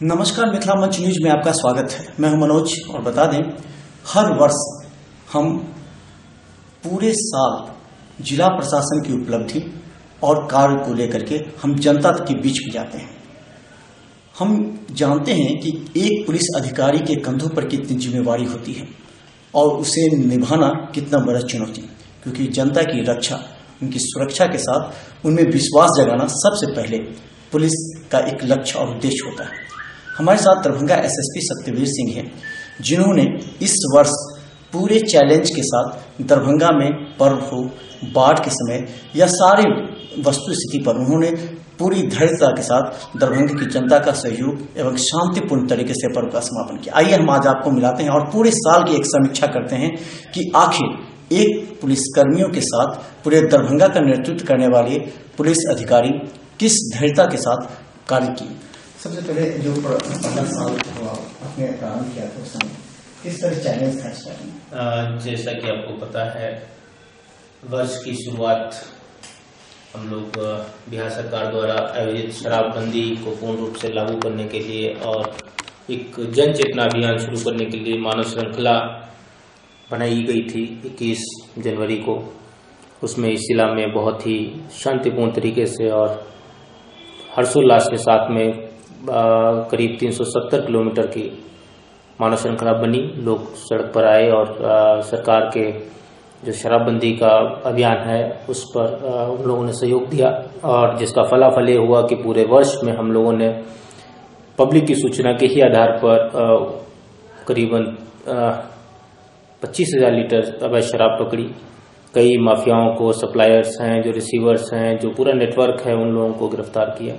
नमस्कार, मिथिला मंच न्यूज में आपका स्वागत है। मैं हूं मनोज और बता दें, हर वर्ष हम पूरे साल जिला प्रशासन की उपलब्धि और कार्य को लेकर के हम जनता के बीच में जाते हैं। हम जानते हैं कि एक पुलिस अधिकारी के कंधों पर कितनी जिम्मेवारी होती है और उसे निभाना कितना बड़ा चुनौती, क्योंकि जनता की रक्षा, उनकी सुरक्षा के साथ उनमें विश्वास जगाना सबसे पहले पुलिस का एक लक्ष्य और उद्देश्य होता है। हमारे साथ दरभंगा एसएसपी सत्यवीर सिंह हैं, जिन्होंने इस वर्ष पूरे चैलेंज के साथ दरभंगा में पर्व हो, बाढ़ के समय या सारी वस्तु स्थिति पर उन्होंने पूरी धैर्यता के साथ दरभंगा की जनता का सहयोग एवं शांतिपूर्ण तरीके से पर्व का समापन किया। आइए हम आज आपको मिलाते हैं और पूरे साल की एक समीक्षा करते हैं कि आखिर एक पुलिसकर्मियों के साथ पूरे दरभंगा का नेतृत्व करने वाले पुलिस अधिकारी किस धैर्यता के साथ कार्य किए। सबसे पहले जो पहला साल आपने प्रारंभ किया था, उस समय किस तरह चैलेंज था स्टार्टिंग? जैसा कि आपको पता है, वर्ष की शुरुआत हम लोग बिहार सरकार द्वारा आयोजित शराबबंदी को पूर्ण रूप से लागू करने के लिए और एक जन चेतना अभियान शुरू करने के लिए मानव श्रृंखला बनाई गई थी 21 जनवरी को। उसमें इस जिला में बहुत ही शांतिपूर्ण तरीके से और हर्षोल्लास के साथ में करीब 370 किलोमीटर की मानव श्रृंखला बनी। लोग सड़क पर आए और सरकार के जो शराबबंदी का अभियान है उस पर उन लोगों ने सहयोग दिया और जिसका फलाफल ये हुआ कि पूरे वर्ष में हम लोगों ने पब्लिक की सूचना के ही आधार पर करीबन 25,000 लीटर अवैध शराब पकड़ी। कई माफियाओं को, सप्लायर्स हैं, जो रिसीवर्स हैं, जो पूरा नेटवर्क है, उन लोगों को गिरफ्तार किया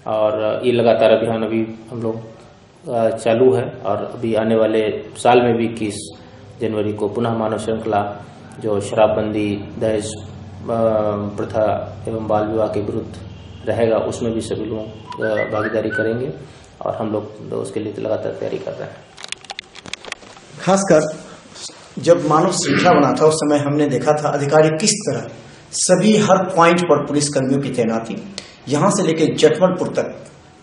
और ये लगातार अभियान अभी हम लोग चालू है और अभी आने वाले साल में भी 21 जनवरी को पुनः मानव श्रृंखला जो शराबबंदी, दहेज प्रथा एवं बाल विवाह के विरुद्ध रहेगा, उसमें भी सभी लोग भागीदारी करेंगे और हम लोग उसके लिए लगातार तैयारी कर रहे हैं। खासकर जब मानव श्रृंखला बना था उस समय हमने देखा था अधिकारी किस तरह सभी हर पॉइंट पर पुलिस कर्मियों की तैनाती, यहाँ से लेकर जटवलपुर तक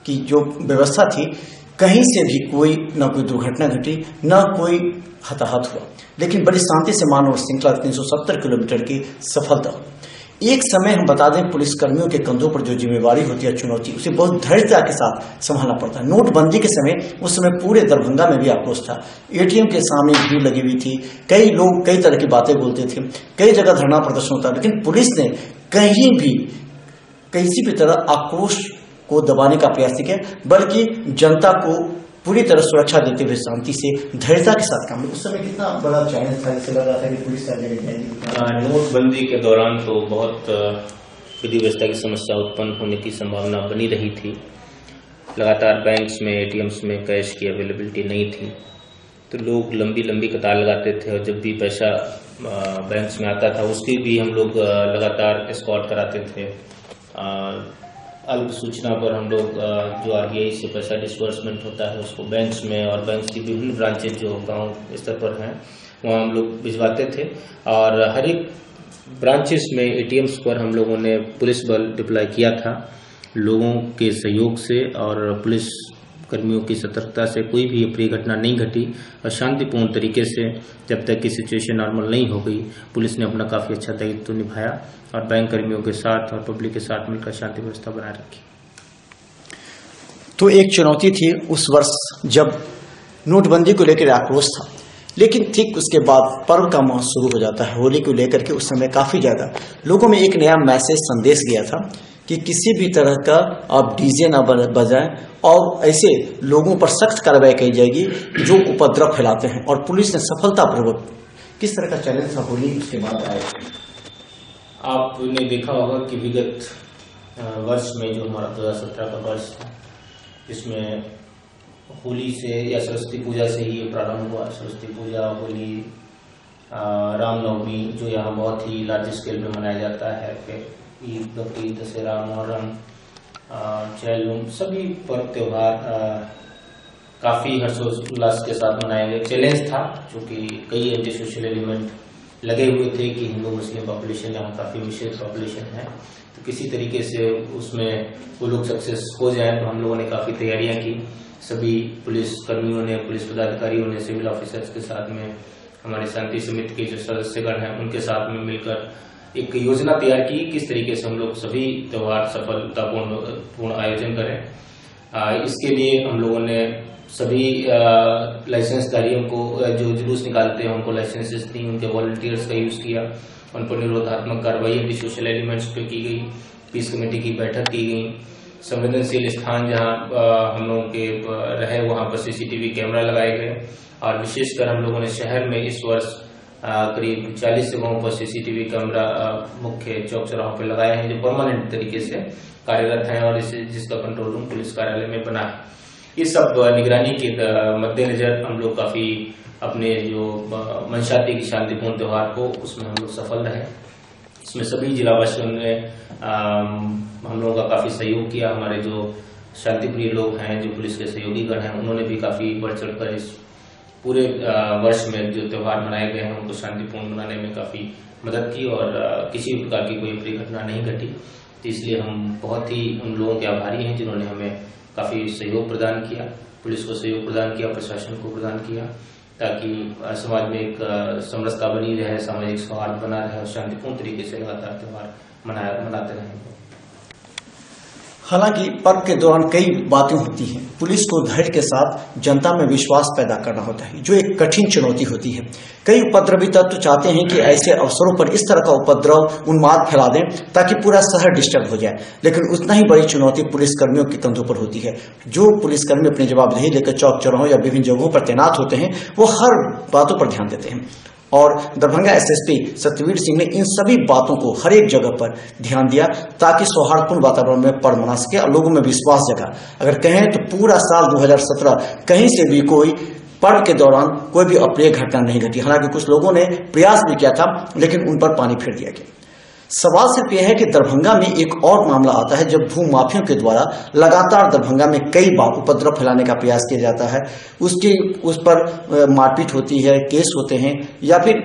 की जो व्यवस्था थी, कहीं से भी कोई न कोई दुर्घटना घटी, न कोई हताहत हुआ, लेकिन बड़ी शांति से मानव श्रृंखला 370 किलोमीटर की सफलता। एक समय हम बता दें, पुलिसकर्मियों के कंधों पर जो जिम्मेवारी होती है, चुनौती, उसे बहुत धैर्यता के साथ संभालना पड़ता है। नोटबंदी के समय, उस समय पूरे दरभंगा में भी आक्रोश था, एटीएम के सामने भीड़ लगी हुई थी, कई लोग कई तरह की बातें बोलते थे, कई जगह धरना प्रदर्शन होता, लेकिन पुलिस ने कहीं भी किसी भी तरह आक्रोश को दबाने का प्रयास नहीं किया, बल्कि जनता को पूरी तरह सुरक्षा देते हुए शांति से धैर्यता के साथ काम। उस समय कितना बड़ा चैलेंज था, जिससे लग रहा था कि पुलिस का जगह। नोटबंदी के दौरान तो बहुत विधि व्यवस्था की समस्या उत्पन्न होने की संभावना बनी रही थी। लगातार बैंक्स में, एटीएम्स में कैश की अवेलेबिलिटी नहीं थी, तो लोग लंबी लंबी कतार लगाते थे और जब भी पैसा बैंक्स में आता था उसकी भी हम लोग लगातार एस्कॉर्ट कराते थे। अल्प सूचना पर हम लोग जो आरबीआई से पैसा डिस्बर्समेंट होता है उसको बैंक्स में और बैंक्स की विभिन्न ब्रांचेज जो गांव स्तर पर हैं वहाँ हम लोग भिजवाते थे और हर एक ब्रांचेस में, एटीएम्स पर हम लोगों ने पुलिस बल डिप्लॉय किया था। लोगों के सहयोग से और पुलिस कर्मियों की सतर्कता से कोई भी अप्रिय घटना नहीं घटी और शांतिपूर्ण तरीके से जब तक कि सिचुएशन नॉर्मल नहीं हो गई, पुलिस ने अपना काफ़ी अच्छा दायित्व निभाया और बैंक कर्मियों के साथ और पब्लिक के साथ मिलकर शांति व्यवस्था बनाए रखी। तो एक चुनौती थी उस वर्ष जब नोटबंदी को लेकर आक्रोश था, लेकिन ठीक उसके बाद पर्व का माह शुरू हो जाता है। होली को लेकर के उस समय काफ़ी ज़्यादा लोगों में एक नया मैसेज, संदेश गया था कि किसी भी तरह का आप डीजे ना बजाएं और ऐसे लोगों पर सख्त कार्रवाई की जाएगी जो उपद्रव फैलाते हैं, और पुलिस ने सफलतापूर्वक किस तरह का चैलेंज था होली उसके बाद आए। आपने देखा होगा कि विगत वर्ष में जो हमारा 2017 का वर्ष था, जिसमें होली से या सरस्वती पूजा से ही ये प्रारंभ हुआ। सरस्वती पूजा, होली, रामनवमी जो यहाँ बहुत ही लार्ज स्केल पे मनाया जाता है, फिर ईद, बकरीद, दशहरा, मुहर्रम, चैलूम, सभी पर्व त्योहार काफ़ी हर्षोल्लास के साथ मनाए गए। चैलेंज था क्योंकि कई एंटी सोशल एलिमेंट लगे हुए थे कि हिंदू मुस्लिम पॉपुलेशन यहाँ काफ़ी मिश्रित पॉपुलेशन है, तो किसी तरीके से उसमें वो लोग सक्सेस हो जाएं, तो हम लोगों ने काफ़ी तैयारियां की। सभी पुलिस कर्मियों ने, पुलिस पदाधिकारियों ने, सिविल ऑफिसर्स के साथ में, हमारे शांति समिति के जो सदस्यगण हैं उनके साथ में मिलकर एक योजना तैयार की किस तरीके से हम लोग सभी त्योहार सफलतापूर्ण आयोजन करें। इसके लिए हम लोगों ने सभी लाइसेंसधारियों को जो जुलूस निकालते हैं उनको लाइसेंसेस दी, उनके वॉलंटियर्स का यूज किया, उन पर निरोधात्मक कार्रवाई भी सोशल एलिमेंट्स पे की गई, पीस कमेटी की बैठक की गई, संवेदनशील स्थान जहां हम लोगों के रहे वहां पर सीसीटीवी कैमरा लगाए गए और विशेषकर हम लोगों ने शहर में इस वर्ष करीब 40 जगहों पर सीसीटीवी कैमरा मुख्य चौक चौराहों पर लगाए हैं जो परमानेंट तरीके से कार्यरत हैं और जिसका कंट्रोल रूम पुलिस कार्यालय में बना है। ये सब निगरानी के मद्देनजर हम लोग काफी अपने जो मंशा थी कि शांतिपूर्ण त्योहार को उसमें हम लोग सफल रहे। इसमें सभी जिलावासियों ने हम लोगों का काफी सहयोग किया। हमारे जो शांतिप्रिय लोग हैं, जो पुलिस के सहयोगी गण हैं, उन्होंने भी काफी बढ़ चढ़कर इस पूरे वर्ष में जो त्योहार मनाए गए हैं उनको शांतिपूर्ण मनाने में काफी मदद की और किसी प्रकार की कोई बड़ी घटना नहीं घटी। तो इसलिए हम बहुत ही उन लोगों के आभारी हैं जिन्होंने हमें काफी सहयोग प्रदान किया, पुलिस को सहयोग प्रदान किया, प्रशासन को प्रदान किया, ताकि समाज में एक समरसता बनी रहे, सामाजिक सौहार्द बना रहे और शांतिपूर्ण तरीके से लगातार त्योहार मनाते रहें। हालांकि पर्व के दौरान कई बातें होती हैं। पुलिस को धैर्य के साथ जनता में विश्वास पैदा करना होता है, जो एक कठिन चुनौती होती है। कई उपद्रवी तत्व चाहते हैं कि ऐसे अवसरों पर इस तरह का उपद्रव उन्माद फैला दें ताकि पूरा शहर डिस्टर्ब हो जाए, लेकिन उतना ही बड़ी चुनौती पुलिस कर्मियों के कंधों पर होती है। जो पुलिसकर्मी अपनी जवाबदेही लेकर चौक चौराहों या विभिन्न जगहों पर तैनात होते हैं वो हर बातों पर ध्यान देते हैं और दरभंगा एसएसपी सत्यवीर सिंह ने इन सभी बातों को हर एक जगह पर ध्यान दिया ताकि सौहार्दपूर्ण वातावरण में पर्व मना सके और लोगों में विश्वास जगा। अगर कहें तो पूरा साल 2017 कहीं से भी कोई पर्व के दौरान कोई भी अप्रिय घटना नहीं घटी। हालांकि कुछ लोगों ने प्रयास भी किया था लेकिन उन पर पानी फेर दिया गया। सवाल सिर्फ यह है कि दरभंगा में एक और मामला आता है जब भूमाफियों के द्वारा लगातार दरभंगा में कई बार उपद्रव फैलाने का प्रयास किया जाता है। उस पर मारपीट होती है, केस होते हैं या फिर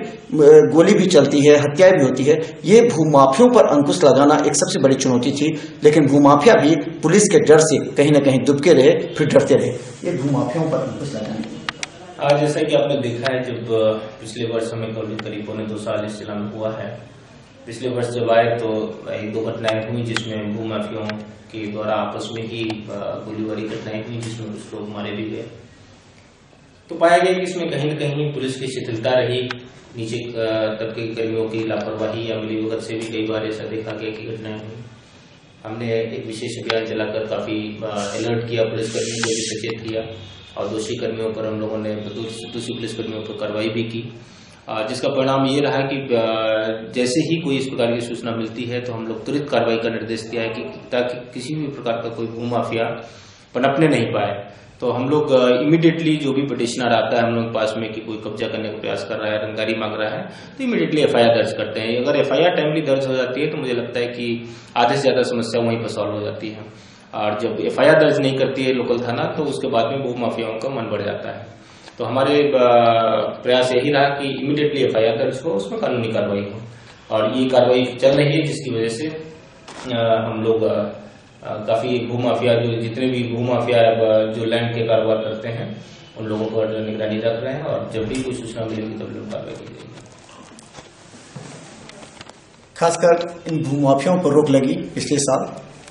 गोली भी चलती है, हत्याएं भी होती है। ये भूमाफियों पर अंकुश लगाना एक सबसे बड़ी चुनौती थी, लेकिन भूमाफिया भी पुलिस के डर से कहीं न कहीं दुबके रहे, फिर डरते रहे। ये भूमाफियों पर अंकुश लगाना आज जैसा कि आपने देखा है, जब पिछले वर्ष हमें करीब पौने 2 साल इस जिला में हुआ है। पिछले वर्ष जब आए तो 2 घटनाएं हुई जिसमें भूमाफियों के द्वारा आपस में ही गोलीबारी घटनाएं हुई जिसमें कुछ लोग मारे भी गए। तो पाया गया कि इसमें कहीं न कहीं पुलिस की शिथिलता रही, नीचे तबके के कर्मियों की लापरवाही या मिलीभगत से भी कई बार ऐसा देखा गया कि घटनाएं हुई। हमने एक विशेष अभियान चलाकर काफी अलर्ट किया, पुलिसकर्मियों को भी सचेत किया और दोषी कर्मियों पर हम लोगों ने दोषी पुलिसकर्मियों पर कार्रवाई भी की, जिसका परिणाम ये रहा कि जैसे ही कोई इस प्रकार की सूचना मिलती है तो हम लोग तुरंत कार्रवाई का निर्देश दिया है कि ताकि किसी भी प्रकार का कोई भूमाफिया पनपने नहीं पाए। तो हम लोग इमीडिएटली जो भी पिटिशनर आता है हम लोग पास में कि कोई कब्जा करने का प्रयास कर रहा है, रंगदारी मांग रहा है, तो इमीडिएटली एफआईआर दर्ज करते हैं। अगर एफआईआर टाइमली दर्ज हो जाती है तो मुझे लगता है कि आधे से ज्यादा समस्या वहीं पर सॉल्व हो जाती है। और जब एफआईआर दर्ज नहीं करती है लोकल थाना तो उसके बाद में भूमाफियाओं का मन बढ़ जाता है। तो हमारे प्रयास यही रहा कि इमीडिएटली एफआईआर दर्ज हो, उसमें कानूनी कार्रवाई हो और ये कार्रवाई चल रही है जिसकी वजह से हम लोग काफी भूमाफिया जितने भी भूमाफिया जो लैंड के कारोबार करते हैं उन लोगों पर निगरानी रख रहे हैं और जब भी कोई सूचना मिलेगी तब लोग कार्रवाई की जाएगी। खासकर इन भूमाफियाओं पर रोक लगी पिछले साल,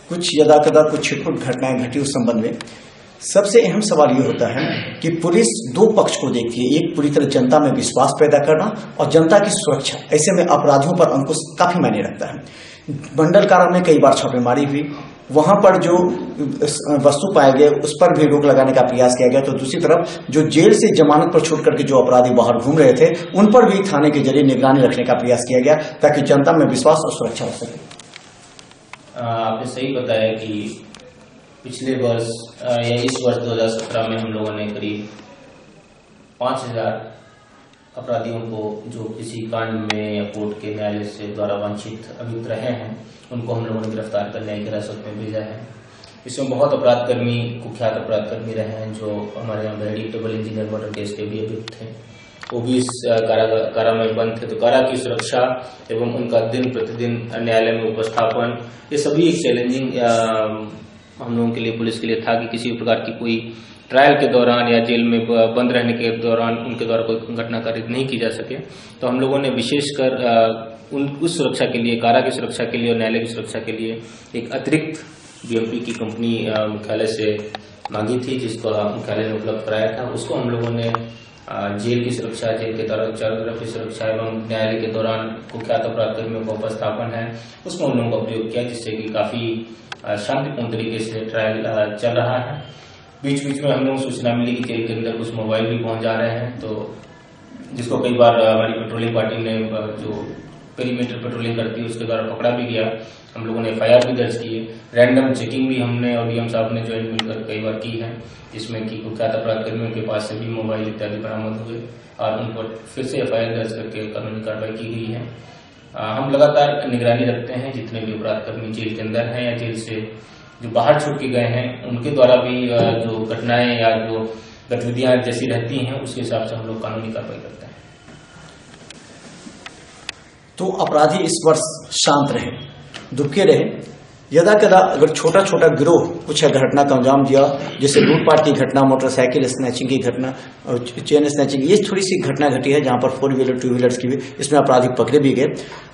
कुछ यदाकदा कुछ छिटपुट घटनाएं घटी उस संबंध में। सबसे अहम सवाल ये होता है कि पुलिस 2 पक्ष को देखती है, एक पूरी तरह जनता में विश्वास पैदा करना और जनता की सुरक्षा। ऐसे में अपराधियों पर अंकुश काफी मायने रखता है। मंडल कारा में कई बार छापेमारी हुई, वहां पर जो वस्तु पाए गए उस पर भी रोक लगाने का प्रयास किया गया। तो दूसरी तरफ जो जेल से जमानत पर छूट करके जो अपराधी बाहर घूम रहे थे उन पर भी थाने के जरिए निगरानी रखने का प्रयास किया गया ताकि जनता में विश्वास और सुरक्षा हो सके। आपने सही बताया कि पिछले वर्ष या इस वर्ष 2017 में हम लोगों ने करीब 5000 अपराधियों को जो किसी कांड में या कोर्ट के न्यायालय से द्वारा वांछित अभियुक्त रहे हैं उनको हम लोगों ने गिरफ्तार कर न्यायिक हिरासत में भेजा है। इसमें बहुत अपराधकर्मी, कुख्यात अपराधकर्मी रहे हैं जो हमारे यहाँ Baheri table engineer murder case के भी अभियुक्त थे, वो भी इस कारा में बंद थे। तो कारा की सुरक्षा एवं उनका दिन प्रतिदिन न्यायालय में उपस्थापन, ये सभी एक चैलेंजिंग हम लोगों के लिए, पुलिस के लिए था कि किसी प्रकार की कोई ट्रायल के दौरान या जेल में बंद रहने के दौरान उनके द्वारा कोई घटना कारित नहीं की जा सके, तो हम लोगों ने विशेषकर उस सुरक्षा के लिए, कारा की सुरक्षा के लिए और न्यायालय की सुरक्षा के लिए एक अतिरिक्त बीएमपी की कंपनी मुख्यालय से मांगी थी, जिसको मुख्यालय ने उपलब्ध कराया था। उसको हम लोगों ने जेल की सुरक्षा, जेल के दौरान चारों तरफ की सुरक्षा एवं न्यायालय के दौरान कुख्यात अपराध कर्मियों का उपस्थापन है, उसमें हम लोगों का प्रयोग किया, जिससे कि काफी शांतिपूर्ण तरीके से ट्रायल चल रहा है। बीच बीच में हम लोगों को सूचना मिली कि जेल के अंदर कुछ मोबाइल भी पहुंच जा रहे हैं, तो जिसको कई बार हमारी पेट्रोलिंग पार्टी ने जो पेरीमीटर पेट्रोलिंग करती है उसके द्वारा पकड़ा भी गया। हम लोगों ने एफआईआर भी दर्ज की है। रैंडम चेकिंग भी हमने और डीएम साहब ने ज्वाइंट मिलकर कई बार की है, जिसमें कि कुख्यात अपराध कर्मियों के पास से भी मोबाइल इत्यादि बरामद हुए और उन पर फिर से एफआईआर दर्ज करके कानूनी कार्रवाई की गई है। हम लगातार निगरानी रखते हैं, जितने भी अपराध कर्मी जेल के अंदर हैं या जेल से जो बाहर छूट के गए हैं उनके द्वारा भी जो घटनाएं या जो गतिविधियां जैसी रहती हैं उसके हिसाब से हम लोग कानूनी कार्रवाई करते हैं। तो अपराधी इस वर्ष शांत रहे, दुबके रहे। यदा कदा अगर छोटा छोटा गिरोह कुछ घटना का अंजाम दिया, जैसे लूटपाट की घटना, मोटरसाइकिल स्नैचिंग की घटना और चेन स्नैचिंग, ये थोड़ी सी घटना घटी है जहां पर 4 व्हीलर 2 व्हीलर्स की भी, इसमें अपराधी पकड़े भी गए।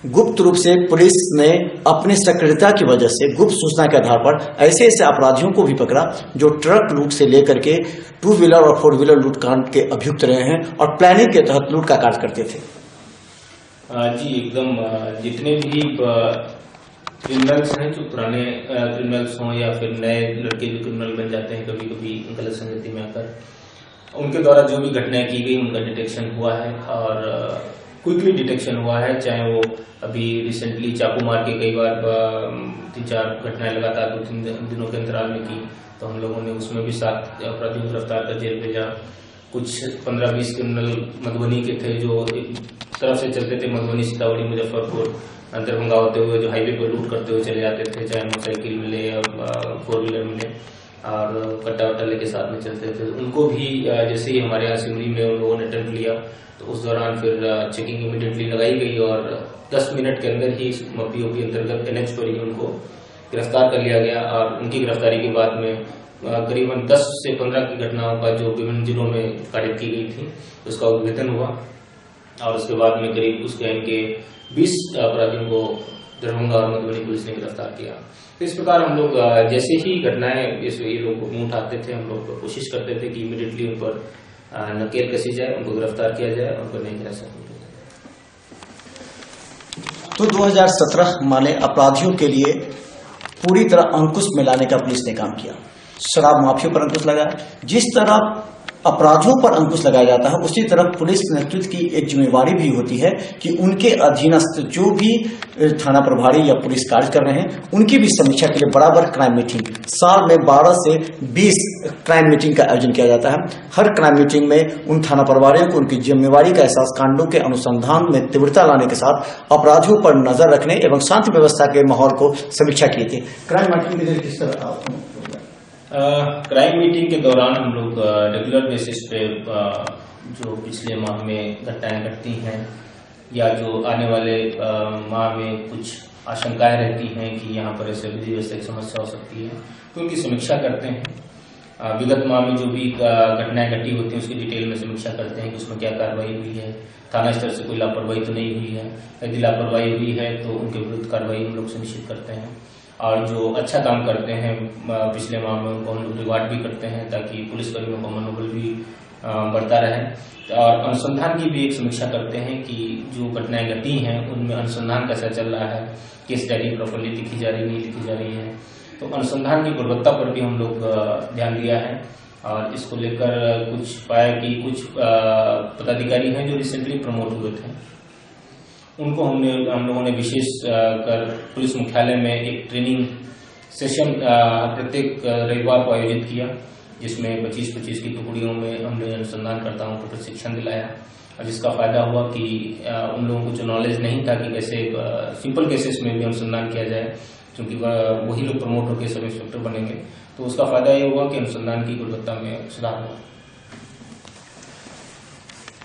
गुप्त रूप से पुलिस ने अपनी सक्रियता की वजह से गुप्त सूचना के आधार पर ऐसे ऐसे अपराधियों को भी पकड़ा जो ट्रक लूट से लेकर के 2 व्हीलर और 4 व्हीलर लूट कांड के अभियुक्त रहे हैं और प्लानिंग के तहत लूट का कार्य करते थे। जी एकदम, जितने भी क्रिमिनल्स हैं, जो पुराने क्रिमिनल्स हों या फिर नए लड़के जो क्रिमिनल बन जाते हैं कभी कभी गलत संगति में आकर, उनके द्वारा जो भी घटनाएं की गई उनका डिटेक्शन हुआ है और क्विकली डिटेक्शन हुआ है। चाहे वो अभी रिसेंटली चाकू मार के कई बार 3-4 घटनाएं लगातार 2-3 दिनों के अंतराल में की, तो हम लोगों ने उसमें भी 7 अपराधियों को गिरफ्तार कर जेल भेजा। कुछ 15-20 क्रिमिनल मधुबनी के थे जो एक तरफ से चलते थे, मधुबनी, सीतामढ़ी, मुजफ्फरपुर, दरभंगा होते हुए जो हाईवे पर लूट करते हुए चले जाते थे, चाहे मोटरसाइकिल मिले या 4 व्हीलर मिले और कट्टा वट्टा लेके साथ में चलते थे। उनको भी जैसे ही हमारे यहाँ सिमरी में उन लोगों ने अटेम्प्ट लिया तो उस दौरान फिर चेकिंग इमीडिएटली लगाई गई और 10 मिनट के अंदर ही पीओ के अंतर्गत NH पर ही उनको गिरफ्तार कर लिया गया। और उनकी गिरफ्तारी के बाद में करीबन 10 से 15 की घटनाओं का जो विभिन्न जिलों में कारित की गई थी उसका उद्भेदन हुआ और उसके बाद में करीब उसके इनके 20 अपराधियों को दरभंगा और मधुबनी पुलिस ने गिरफ्तार किया। तो इस प्रकार हम लोग जैसे ही घटनाएं ये लोग मुंह उठाते थे, हम लोग कोशिश करते थे कि इमीडिएटली उन पर नकेल कसी जाए, उनको गिरफ्तार किया जाए, उनको नहीं गिरा सके। तो 2017 माने अपराधियों के लिए पूरी तरह अंकुश में लाने का पुलिस ने काम किया। शराब माफियों पर अंकुश लगाया। जिस तरह अपराधियों पर अंकुश लगाया जाता है उसी तरह पुलिस नेतृत्व की एक जिम्मेवारी भी होती है कि उनके अधीनस्थ जो भी थाना प्रभारी या पुलिस कार्य कर रहे हैं उनकी भी समीक्षा के लिए बराबर क्राइम मीटिंग, साल में 12 से 20 क्राइम मीटिंग का आयोजन किया जाता है। हर क्राइम मीटिंग में उन थाना प्रभारियों को उनकी जिम्मेवारी का एहसास, कांडों के अनुसंधान में तीव्रता लाने के साथ अपराधियों पर नजर रखने एवं शांति व्यवस्था के माहौल को समीक्षा की थी। क्राइम मीटिंग के लिए किस तरह क्राइम मीटिंग के दौरान हम लोग रेगुलर बेसिस पे जो पिछले माह में घटनाएं घटती हैं या जो आने वाले माह में कुछ आशंकाएं रहती हैं कि यहाँ पर ऐसे विधि व्यवस्था की समस्या हो सकती है, तो उनकी समीक्षा करते हैं। विगत माह में जो भी घटनाएं घटी होती हैं उसकी डिटेल में समीक्षा करते हैं कि उसमें क्या कार्रवाई हुई है, थाना स्तर से कोई लापरवाही तो नहीं हुई है, यदि लापरवाही हुई है तो उनके विरुद्ध कार्रवाई हम लोग सुनिश्चित करते हैं। और जो अच्छा काम करते हैं पिछले माह में उनको हम लोग रिवार्ड भी करते हैं ताकि पुलिसकर्मियों का मनोबल भी बढ़ता रहे। और अनुसंधान की भी एक समीक्षा करते हैं कि जो घटनाएं घटी हैं उनमें अनुसंधान कैसा चल रहा है, केस डायरी प्रॉपर्ली लिखी जा रही नहीं लिखी जा रही है, तो अनुसंधान की गुणवत्ता पर भी हम लोग ध्यान दिया है। और इसको लेकर कुछ पाया कि कुछ पदाधिकारी हैं जो रिसेंटली प्रमोट हुए थे, उनको हम लोगों ने विशेष कर पुलिस मुख्यालय में एक ट्रेनिंग सेशन प्रत्येक रविवार को आयोजित किया, जिसमें 25-25 की टुकड़ियों में हमने अनुसंधानकर्ताओं को प्रशिक्षण दिलाया और जिसका फायदा हुआ कि उन लोगों को जो नॉलेज नहीं था कि कैसे सिंपल केसेस में भी अनुसंधान किया जाए, क्योंकि वही लोग प्रमोट होकर सब इंस्पेक्टर बनेंगे, तो उसका फायदा ये हुआ कि अनुसंधान की गुणवत्ता में सुधार हुआ।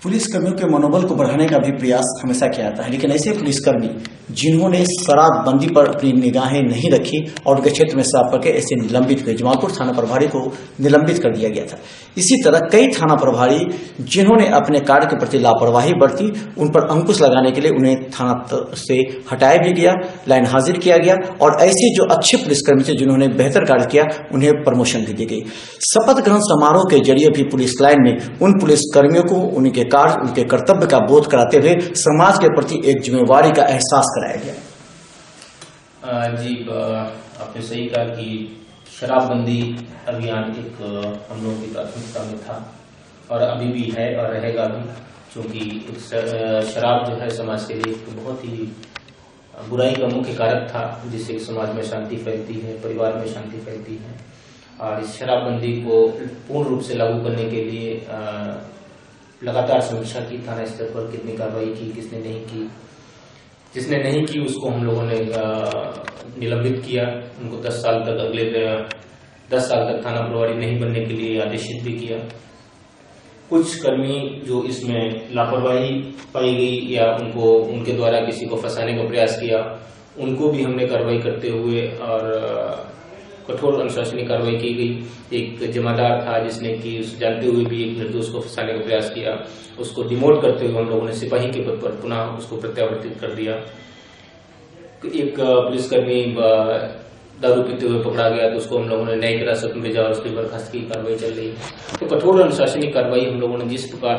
पुलिसकर्मियों के मनोबल को बढ़ाने का भी प्रयास हमेशा किया जाता है, लेकिन ऐसे पुलिसकर्मी जिन्होंने शराबबंदी पर अपनी निगाहें नहीं रखी और उनके क्षेत्र में शराब करके ऐसे निलंबित हुए। जमालपुर थाना प्रभारी को निलंबित कर दिया गया था। इसी तरह कई थाना प्रभारी जिन्होंने अपने कार्य के प्रति लापरवाही बरती, उन पर अंकुश लगाने के लिए उन्हें थाना से हटाया भी गया, लाइन हाजिर किया गया और ऐसे जो अच्छे पुलिसकर्मी थे जिन्होंने बेहतर कार्य किया उन्हें प्रमोशन भी दी गई। शपथ ग्रहण समारोह के जरिए भी पुलिस लाइन में उन पुलिसकर्मियों को उनके कार्य, उनके कर्तव्य का बोध कराते हुए समाज के प्रति एक जिम्मेवारी का एहसास कराया गया। जी, आपने सही कहा कि शराबबंदी अभियान एक हम लोगों की प्राथमिकता में था और अभी भी है और रहेगा भी, क्योंकि शराब जो है समाज के लिए एक बहुत ही बुराई का मुख्य कारक था, जिससे समाज में शांति फैलती है, परिवार में शांति फैलती है। और इस शराबबंदी को पूर्ण रूप से लागू करने के लिए लगातार समीक्षा की, थाना स्तर पर कितनी कार्रवाई की, किसने नहीं की। जिसने नहीं की उसको हम लोगों ने निलंबित किया, उनको 10 साल तक, अगले 10 साल तक थाना प्रभारी नहीं बनने के लिए आदेशित भी किया। कुछ कर्मी जो इसमें लापरवाही पाई गई या उनके द्वारा किसी को फंसाने का प्रयास किया, उनको भी हमने कार्रवाई करते हुए और कठोर अनुशासनिक कार्रवाई की गई। एक जमादार था जिसने कि जानते हुए भी एक निर्दोष को फंसाने का प्रयास किया, उसको डिमोट करते हुए हम लोगों ने सिपाही के पद पर पुनः उसको प्रत्यावर्तित कर दिया। एक पुलिसकर्मी दारू पीते हुए पकड़ा गया तो उसको हम लोगों ने न्यायिक हिरासत में भेजा और उसकी बर्खास्त की कार्रवाई चल रही है। तो कठोर अनुशासनिक कार्रवाई हम लोगों ने जिस प्रकार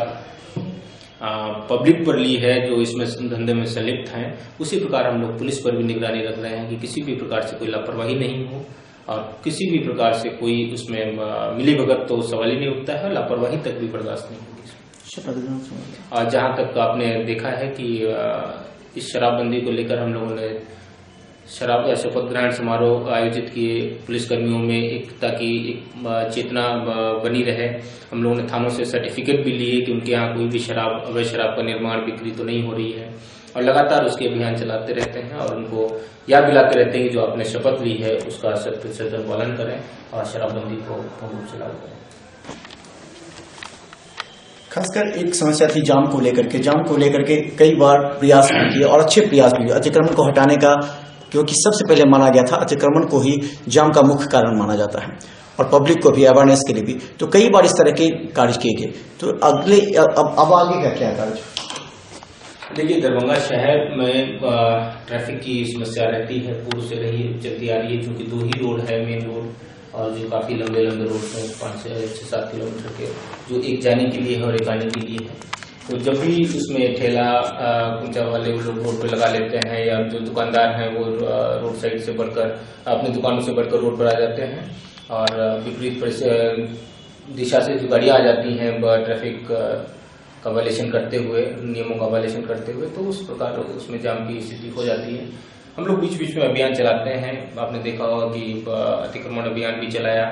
पब्लिक पर ली है जो इसमें धंधे में संलिप्त हैं, उसी प्रकार हम लोग पुलिस पर भी निगरानी रख रहे हैं कि किसी भी प्रकार से कोई लापरवाही नहीं हो और किसी भी प्रकार से कोई उसमें मिलीभगत तो सवाल ही नहीं उठता है, लापरवाही तक भी बर्दाश्त नहीं होगी। और जहां तक आपने देखा है कि इस शराबबंदी को लेकर हम लोगों ने शपथ ग्रहण समारोह आयोजित किए पुलिसकर्मियों में, एकता की एक चेतना बनी रहे। हम लोगों ने थानों से सर्टिफिकेट भी लिए कि उनके यहाँ कोई भी अवैध शराब का निर्माण बिक्री तो नहीं हो रही है और लगातार उसके अभियान चलाते रहते हैं और उनको याद दिलाते रहते हैं कि जो आपने शपथ ली है उसका 100% पालन करें और शराबबंदी को पूर्ण रूप से लागू करें। खासकर एक समस्या थी जाम को लेकर के कई बार प्रयास किए और अच्छे प्रयास भी, अतिक्रमण को हटाने का, क्योंकि सबसे पहले माना गया था अतिक्रमण को ही जाम का मुख्य कारण माना जाता है और पब्लिक को भी अवेयरनेस के लिए भी, तो कई बार इस तरह के कार्य किए गए। तो अब आगे का क्या कार्य? देखिए, दरभंगा शहर में ट्रैफिक की समस्या रहती है, पूर्व से चलती आ रही है, क्योंकि 2 ही रोड है, मेन रोड और जो काफी लंबे रोड हैं 5 से 6-7 किलोमीटर के, जो एक जाने के लिए है और एक आने के लिए है। तो जब भी उसमें ठेला कुंचा वाले लोग रोड पे लगा लेते हैं या जो दुकानदार हैं वो रोड साइड से बढ़कर अपनी दुकानों से बढ़कर रोड पर आ जाते हैं और विपरीत दिशा से जो गाड़ियां आ जाती हैं ट्रैफिक का वायलेशन करते हुए, नियमों का वायलेशन करते हुए, तो उस प्रकार उसमें जाम की स्थिति हो जाती है। हम लोग बीच बीच में अभियान चलाते हैं। आपने देखा होगा कि अतिक्रमण अभियान भी चलाया,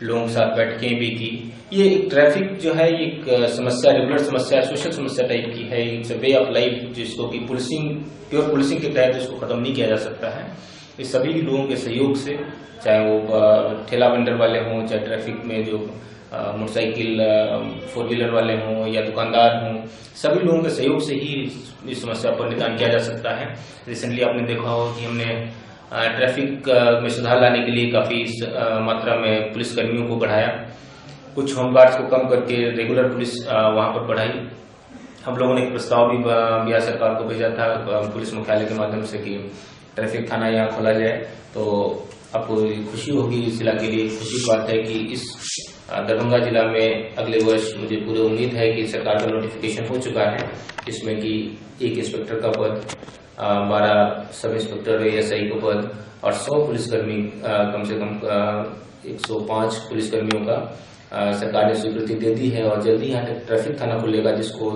लोगों के साथ बैठकें भी की। ये एक ट्रैफिक जो है एक समस्या, रेगुलर समस्या, सोशल समस्या टाइप की है। It's a way of life जिसको कि प्योर पुलिसिंग के तहत इसको खत्म नहीं किया जा सकता है। इस सभी लोगों के सहयोग से, चाहे वो ठेला वेंडर वाले हों, चाहे ट्रैफिक में जो मोटरसाइकिल 4 व्हीलर वाले हों या दुकानदार हों, सभी लोगों के सहयोग से ही इस समस्या पर निदान किया जा सकता है। रिसेंटली आपने देखा होगा कि हमने ट्रैफिक में सुधार लाने के लिए काफी मात्रा में पुलिसकर्मियों को बढ़ाया, कुछ होमगार्ड्स को कम करके रेगुलर पुलिस वहां पर बढ़ाई। हम लोगों ने एक प्रस्ताव भी बिहार सरकार को भेजा था पुलिस मुख्यालय के माध्यम से कि ट्रैफिक थाना यहाँ खोला जाए। तो आपको खुशी होगी, इस जिला के लिए खुशी की बात है कि इस दरभंगा जिला में अगले वर्ष मुझे पूरी उम्मीद है कि सरकार का नोटिफिकेशन हो चुका है, जिसमें कि 1 इंस्पेक्टर का पद, 12 सब इंस्पेक्टर ASI का पद और 100 पुलिसकर्मी, कम से कम 105 पुलिसकर्मियों का सरकार ने स्वीकृति दे दी है। और जल्दी यहाँ ट्रैफिक थाना खुलेगा, जिसको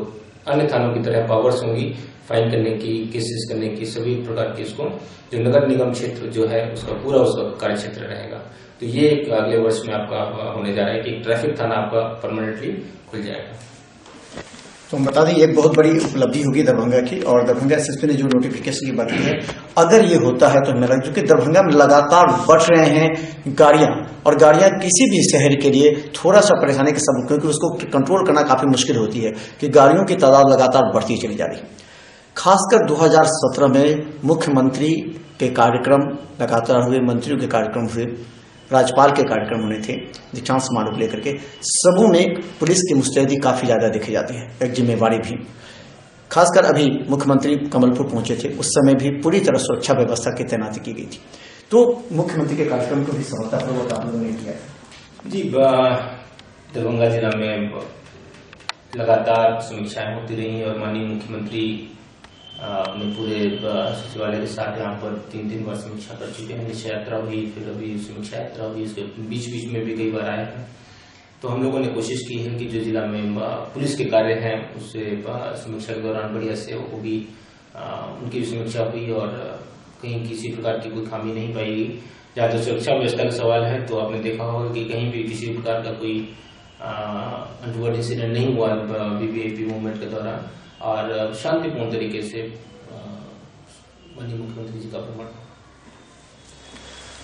अन्य थानों की तरह पावर्स होंगी फाइन करने की, केसेस करने की, सभी प्रकार की। इसको जो नगर निगम क्षेत्र जो है उसका पूरा उसका कार्य क्षेत्र रहेगा। तो ये एक अगले वर्ष में आपका होने जा रहा है कि ट्रैफिक थाना आपका परमानेंटली खुल जाएगा। तो हम बता दें एक बहुत बड़ी उपलब्धि होगी दरभंगा की, और दरभंगा एसएसपी ने जो नोटिफिकेशन की बात की है, अगर ये होता है तो हमें लग, क्योंकि दरभंगा में लगातार बढ़ रहे हैं गाड़ियां, और गाड़ियां किसी भी शहर के लिए थोड़ा सा परेशानी के सबब, क्योंकि उसको कंट्रोल करना काफी मुश्किल होती है कि गाड़ियों की तादाद लगातार बढ़ती चली जा रही है। खासकर 2017 में मुख्यमंत्री के कार्यक्रम लगातार हुए, मंत्रियों के कार्यक्रम हुए, राज्यपाल के कार्यक्रम होने थे, दीक्षांत समारोह को लेकर के सबों में पुलिस की मुस्तैदी काफी ज्यादा देखी जाती है, एक जिम्मेवारी भी। खासकर अभी मुख्यमंत्री कमलपुर पहुंचे थे, उस समय भी पूरी तरह सुरक्षा व्यवस्था की तैनाती की गई थी। तो मुख्यमंत्री के कार्यक्रम को भी सफलतापूर्वक आप लोगों ने किया जी। दरभंगा जिला में लगातार समीक्षाएं होती रही और माननीय मुख्यमंत्री अपने पूरे सचिवालय के साथ यहाँ पर 3 बार समीक्षा कर चुके हैं। निश्चय यात्रा हुई, फिर अभी समीक्षा यात्रा हुई, इसके बीच में भी कई बार आए हैं। तो हम लोगों ने कोशिश की है कि जो जिला में पुलिस के कार्य हैं उससे समीक्षा के दौरान बढ़िया से वो भी उनकी समीक्षा हुई और कहीं किसी प्रकार की कोई खामी नहीं पाई गई। जहाँ तक सुरक्षा व्यवस्था का सवाल है तो आपने देखा होगा कि कहीं भी किसी प्रकार का कोई अनटूवर्ड इंसिडेंट नहीं हुआ वीवीआईपी मूवमेंट के दौरान, और शांतिपूर्ण तरीके से माननीय मुख्यमंत्री जी का भ्रमण।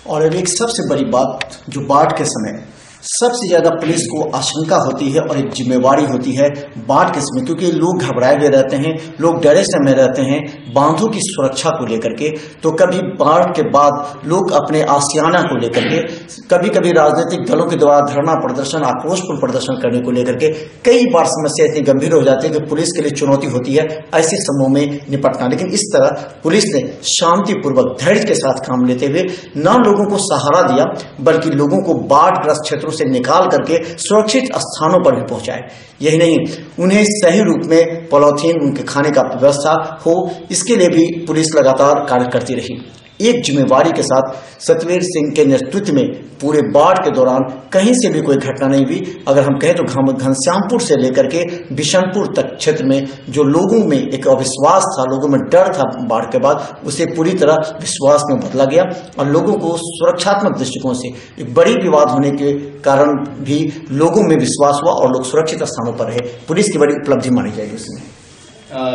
और एक सबसे बड़ी बात जो बाढ़ के समय सबसे ज्यादा पुलिस को आशंका होती है और एक जिम्मेवारी होती है बाढ़ के समय, क्योंकि लोग घबराए हुए रहते हैं, लोग डरे समय रहते हैं बांधों की सुरक्षा को लेकर के। तो कभी बाढ़ के बाद लोग अपने आसियाना को लेकर के, कभी कभी राजनीतिक दलों के द्वारा धरना प्रदर्शन, आक्रोशपूर्ण प्रदर्शन करने को लेकर के कई बार समस्या इतनी गंभीर हो जाती है कि पुलिस के लिए चुनौती होती है ऐसे समूह में निपटना। लेकिन इस तरह पुलिस ने शांतिपूर्वक धैर्य के साथ काम लेते हुए न लोगों को सहारा दिया, बल्कि लोगों को बाढ़ग्रस्त क्षेत्रों से निकाल करके सुरक्षित स्थानों पर भी पहुंचाए। यही नहीं, उन्हें सही रूप में पॉलीथीन, उनके खाने का व्यवस्था हो, इसके लिए भी पुलिस लगातार कार्य करती रही। एक जिम्मेवारी के साथ सतवीर सिंह के नेतृत्व में पूरे बाढ़ के दौरान कहीं से भी कोई घटना नहीं हुई। अगर हम कहें तो घनश्यामपुर से लेकर के बिशनपुर तक क्षेत्र में जो लोगों में एक अविश्वास था, लोगों में डर था बाढ़ के बाद, उसे पूरी तरह विश्वास में बदला गया और लोगों को सुरक्षात्मक दृष्टिकोण से एक बड़ी विवाद होने के कारण भी लोगों में विश्वास हुआ और लोग सुरक्षित स्थानों पर रहे। पुलिस की बड़ी उपलब्धि मानी जाएगी उसमें।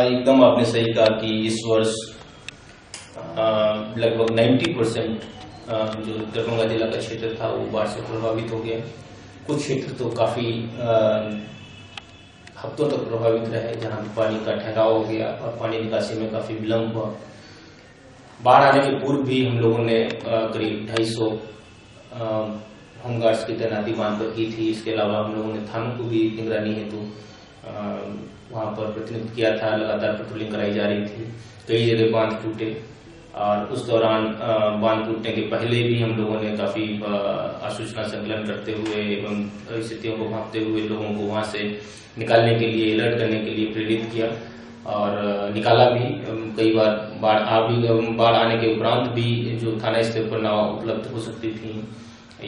एकदम आपने सही कहा कि इस वर्ष लगभग 90% जो दरभंगा जिला का क्षेत्र था वो बाढ़ से प्रभावित हो गया। कुछ क्षेत्र तो काफी हफ्तों तक प्रभावित रहे, जहां पानी का ठहराव हो गया और पानी निकासी में काफी विलम्ब हुआ। बाढ़ आने के पूर्व भी हम लोगों ने करीब 250 होमगार्ड्स की तैनाती बांध पर की थी। इसके अलावा हम लोगों ने थानों को भी निगरानी हेतु वहां पर प्रतिनिधित्व किया था। लगातार पेट्रोलिंग कराई जा रही थी। कई जगह बांध टूटे और उस दौरान बांध टूटने के पहले भी हम लोगों ने काफी आसूचना संकलन करते हुए एवं स्थितियों को भांपते हुए लोगों को वहां से निकालने के लिए, अलर्ट करने के लिए प्रेरित किया और निकाला भी। कई बार बाढ़ आने के उपरांत भी जो थाना स्तर पर नाव उपलब्ध हो सकती थी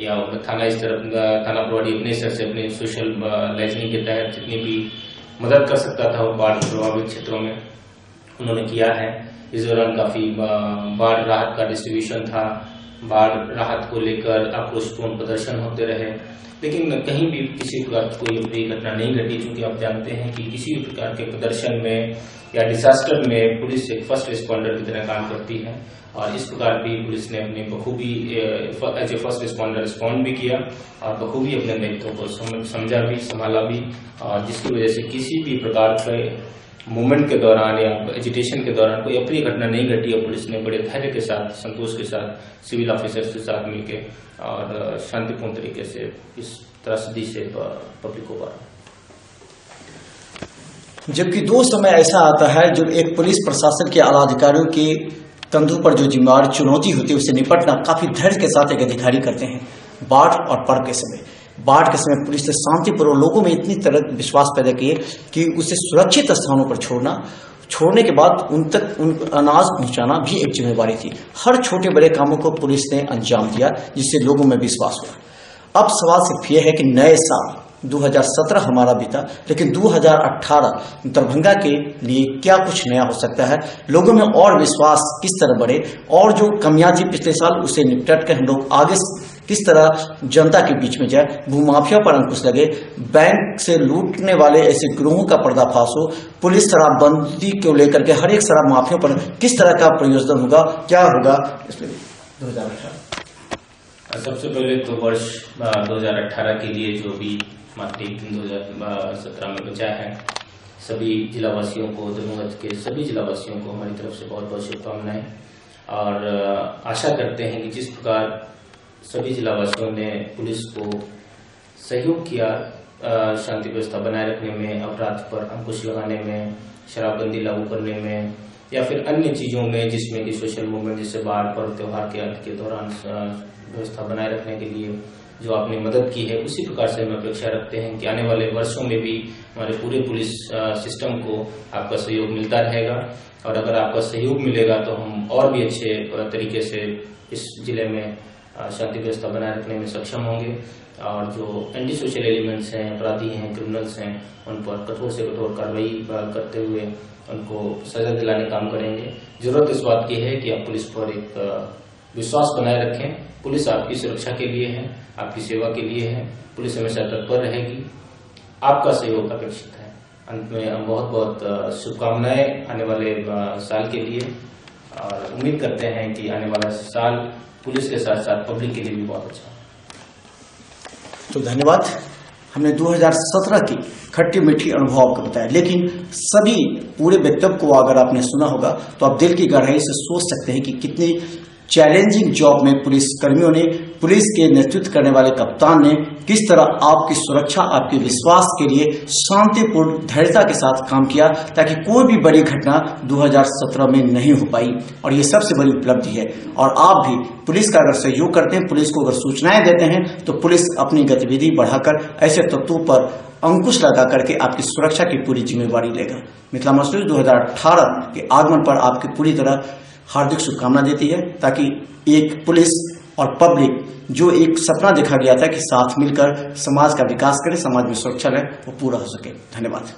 या थाना प्रभारी अपने स्तर से अपने सोशल लाइजनिंग के तहत जितनी भी मदद कर सकता था वो बाढ़ प्रभावित क्षेत्रों में उन्होंने किया है। इस दौरान काफी बाढ़ राहत का डिस्ट्रीब्यूशन था। बाढ़ राहत को लेकर आक्रोशपूर्ण प्रदर्शन होते रहे, लेकिन कहीं भी किसी प्रकार की कोई अप्रिय घटना नहीं घटी। क्योंकि आप जानते हैं कि किसी भी प्रकार के प्रदर्शन में या डिजास्टर में पुलिस एक फर्स्ट रिस्पॉन्डर की तरह काम करती है और इस प्रकार भी पुलिस ने अपनी बखूबी as a first responder respond भी किया और बखूबी अपने दायित्वों को समझा भी, संभाला भी, और जिसकी वजह से किसी भी प्रकार के मूवमेंट के दौरान या एजिटेशन के दौरान कोई अप्रिय घटना नहीं घटी और पुलिस ने बड़े धैर्य के साथ, संतोष के साथ सिविल ऑफिसर्स के साथ मिलकर और शांतिपूर्ण तरीके से इस त्रासदी से पब्लिक को बाहर। जबकि दो समय ऐसा आता है जब एक पुलिस प्रशासन के आला अधिकारियों के कंधों पर जो जिम्मेदार चुनौती होती है उससे निपटना काफी धैर्य के साथ एक अधिकारी करते हैं। बाढ़ और पर्व के समय, बाढ़ के समय पुलिस ने शांतिपूर्वक लोगों में इतनी तरह विश्वास पैदा किए कि उसे सुरक्षित स्थानों पर छोड़ने के बाद उन तक अनाज पहुंचाना भी एक जिम्मेवारी थी। हर छोटे बड़े कामों को पुलिस ने अंजाम दिया जिससे लोगों में विश्वास हुआ। अब सवाल सिर्फ यह है कि नए साल 2017 हमारा बीता, लेकिन 2018 दरभंगा के लिए क्या कुछ नया हो सकता है, लोगों में और विश्वास किस तरह बढ़े और जो कमियां थी पिछले साल उसे निपट कर हम लोग आगे किस तरह जनता के बीच में जाए, भूमाफिया पर अंकुश लगे, बैंक से लूटने वाले ऐसे गिरोहों का पर्दाफाश हो, पुलिस शराबबंदी को लेकर के हर एक शराब माफियों पर किस तरह का प्रयोजन होगा, क्या होगा इसमें 2018। सबसे पहले तो वर्ष 2018 के लिए जो भी मातृ दिन 2017 में बचा है, सभी जिलावासियों को, धर्मगत के सभी जिलावासियों को हमारी तरफ से बहुत बहुत शुभकामनाएं। और आशा करते हैं कि जिस प्रकार सभी जिलावासियों ने पुलिस को सहयोग किया शांति व्यवस्था बनाए रखने में, अपराध पर अंकुश लगाने में, शराबबंदी लागू करने में, या फिर अन्य चीज़ों में जिसमें कि सोशल मूवमेंट जैसे बाढ़ पर त्योहार के अंत के दौरान व्यवस्था बनाए रखने के लिए जो आपने मदद की है, उसी प्रकार से हम अपेक्षा रखते हैं कि आने वाले वर्षों में भी हमारे पूरे पुलिस सिस्टम को आपका सहयोग मिलता रहेगा। और अगर आपका सहयोग मिलेगा तो हम और भी अच्छे तरीके से इस जिले में शांति व्यवस्था बनाए रखने में सक्षम होंगे। और जो एंटी सोशल एलिमेंट्स हैं, अपराधी हैं, क्रिमिनल्स हैं, उन पर कठोर से कठोर कार्रवाई करते हुए उनको सजा दिलाने काम करेंगे। जरूरत इस बात की है कि आप पुलिस पर एक विश्वास बनाए रखें। पुलिस आपकी सुरक्षा के लिए है, आपकी सेवा के लिए है। पुलिस हमेशा तत्पर रहेगी, आपका सहयोग अपेक्षित है। अंत में हम बहुत बहुत शुभकामनाएं आने वाले साल के लिए, और उम्मीद करते हैं कि आने वाला साल पुलिस के साथ साथ पब्लिक के लिए भी बहुत अच्छा। तो धन्यवाद। हमने 2017 की खट्टी मीठी अनुभव आपको बताया, लेकिन सभी पूरे वक्तव्य को अगर आपने सुना होगा तो आप दिल की गहराई से सोच सकते हैं कि कितनी चैलेंजिंग जॉब में पुलिस कर्मियों ने, पुलिस के नेतृत्व करने वाले कप्तान ने किस तरह आपकी सुरक्षा, आपके विश्वास के लिए शांतिपूर्ण धैर्यता के साथ काम किया, ताकि कोई भी बड़ी घटना 2017 में नहीं हो पाई। और ये सबसे बड़ी उपलब्धि है। और आप भी पुलिस का अगर सहयोग करते हैं, पुलिस को अगर सूचनाएं देते हैं, तो पुलिस अपनी गतिविधि बढ़ाकर ऐसे तत्वों पर अंकुश लगा करके आपकी सुरक्षा की पूरी जिम्मेवारी लेगा। मिथिला मस्ट न्यूज 2018 के आगमन पर आपकी पूरी तरह हार्दिक शुभकामना देती है, ताकि एक पुलिस और पब्लिक जो एक सपना देखा गया था कि साथ मिलकर समाज का विकास करे, समाज में सुरक्षा रहे, वो पूरा हो सके। धन्यवाद।